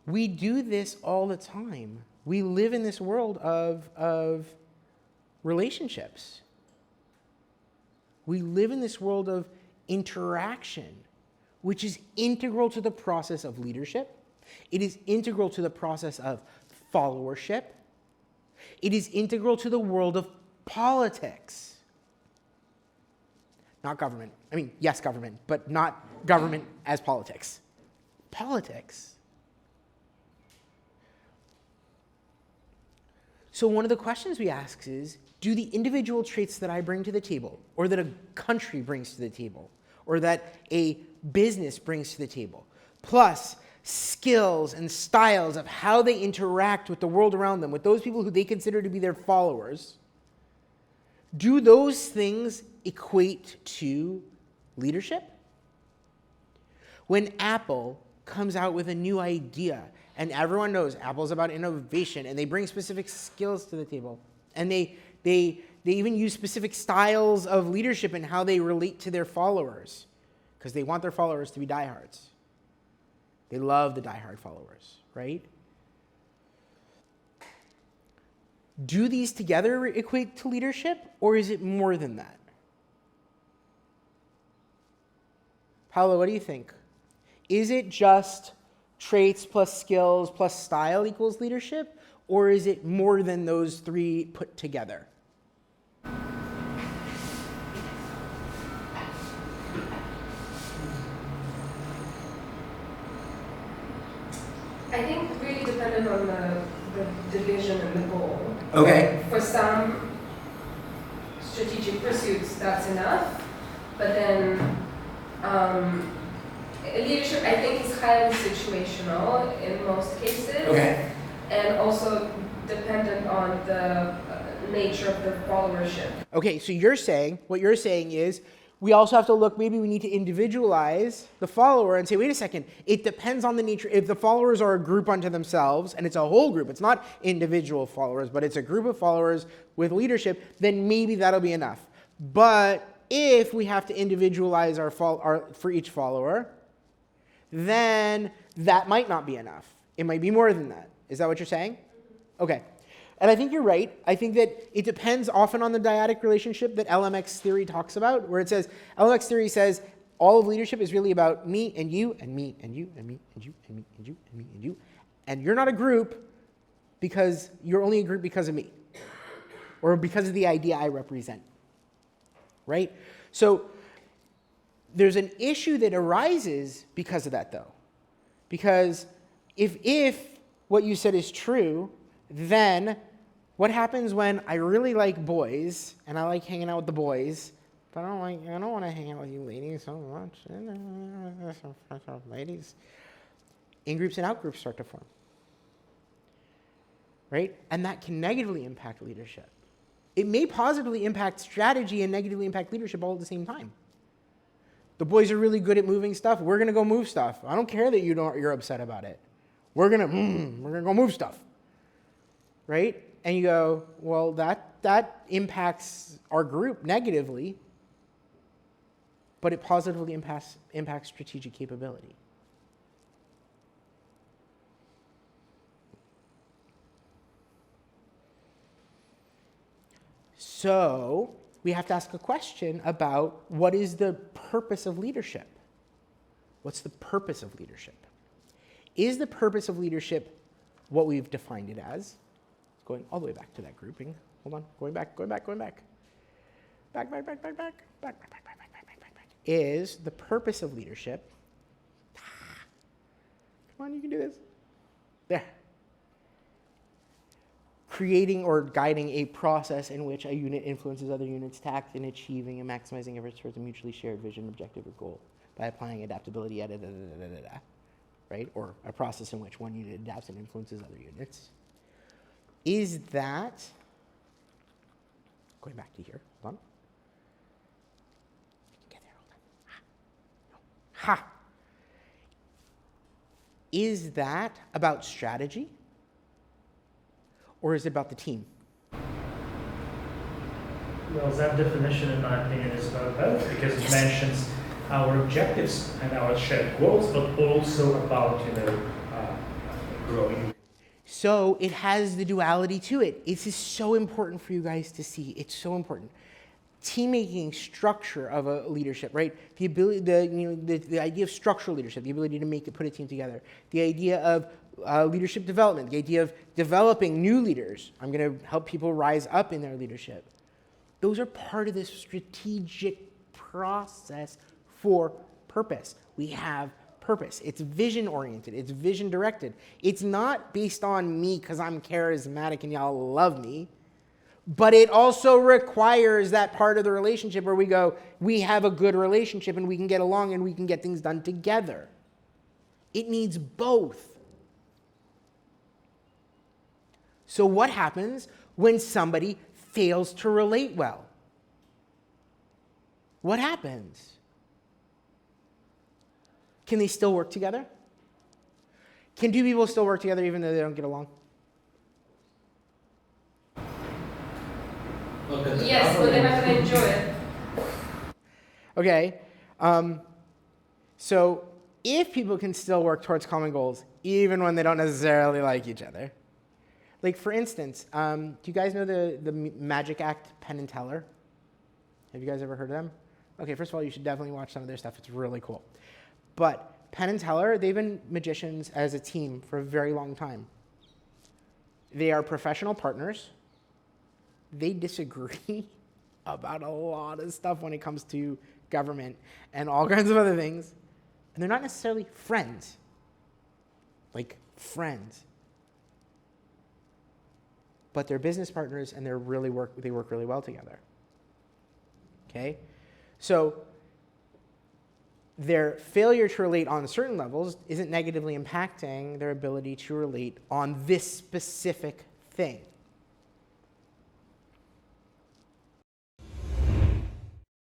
We do this all the time. We live in this world of relationships. We live in this world of interaction, which is integral to the process of leadership. It is integral to the process of followership. It is integral to the world of politics. Not government. I mean, yes, government, but not government as politics. Politics. So one of the questions we ask is, do the individual traits that I bring to the table, or that a country brings to the table, or that a business brings to the table, plus skills and styles of how they interact with the world around them, with those people who they consider to be their followers, do those things equate to leadership? When Apple comes out with a new idea, and everyone knows Apple's about innovation, and they bring specific skills to the table, and they even use specific styles of leadership and how they relate to their followers, because they want their followers to be diehards. They love the diehard followers, right? Do these together equate to leadership, or is it more than that? Paolo, what do you think? Is it just traits plus skills plus style equals leadership, or is it more than those three put together? I think really dependent on the vision and the goal. Okay. For some strategic pursuits, that's enough. But then leadership, I think, is highly situational in most cases. Okay. And also dependent on the nature of the followership. Okay, so what you're saying is, we also have to look, maybe we need to individualize the follower and say, wait a second, it depends on the nature. If the followers are a group unto themselves, and it's a whole group, it's not individual followers, but it's a group of followers with leadership, then maybe that'll be enough. But if we have to individualize our for each follower, then that might not be enough. It might be more than that. Is that what you're saying? Okay. And I think you're right. I think that it depends often on the dyadic relationship that LMX theory talks about, where it says, LMX theory says all of leadership is really about me and you and me and you and me and you and me and you and me and you. And you're not a group because you're only a group because of me or because of the idea I represent, right? So there's an issue that arises because of that, though. Because if what you said is true, then what happens when I really like boys and I like hanging out with the boys, but I don't want to hang out with you ladies so much. Ladies. In-groups and out-groups start to form. Right? And that can negatively impact leadership. It may positively impact strategy and negatively impact leadership all at the same time. The boys are really good at moving stuff. We're going to go move stuff. I don't care that you're upset about it. We're going to go move stuff. Right? And you go, well, that impacts our group negatively, but it positively impacts strategic capability. So we have to ask a question about what is the purpose of leadership? What's the purpose of leadership? Is the purpose of leadership what we've defined it as? Going all the way back to that grouping. Hold on, going back. Back. Is the purpose of leadership, come on, you can do this. There. Creating or guiding a process in which a unit influences other units, tact in achieving and maximizing efforts towards a mutually shared vision, objective, or goal by applying adaptability, right? Or a process in which one unit adapts and influences other units. Is that, going back to here, hold on. Get there, hold on. Ha! Is that about strategy? Or is it about the team? Well, that definition, in my opinion, is about both, because it mentions our objectives and our shared goals, but also about, So it has the duality to it. This is so important for you guys to see. It's so important. Team-making structure of a leadership, right? The ability, the idea of structural leadership, the ability to put a team together. The idea of leadership development, the idea of developing new leaders. I'm going to help people rise up in their leadership. Those are part of this strategic process for purpose. We have purpose. It's vision-oriented. It's vision-directed. It's not based on me because I'm charismatic and y'all love me. But it also requires that part of the relationship where we go, we have a good relationship and we can get along and we can get things done together. It needs both. So what happens when somebody fails to relate well? What happens? Can they still work together? Can two people still work together even though they don't get along? Yes, but they have to enjoy it. Okay. So if people can still work towards common goals even when they don't necessarily like each other. Like for instance, do you guys know the Magic Act Penn and Teller? Have you guys ever heard of them? Okay, first of all, you should definitely watch some of their stuff. It's really cool. But Penn and Teller, they've been magicians as a team for a very long time. They are professional partners. They disagree about a lot of stuff when it comes to government and all kinds of other things. And they're not necessarily friends. Like friends. But they're business partners and they work really well together. Okay? So their failure to relate on certain levels isn't negatively impacting their ability to relate on this specific thing.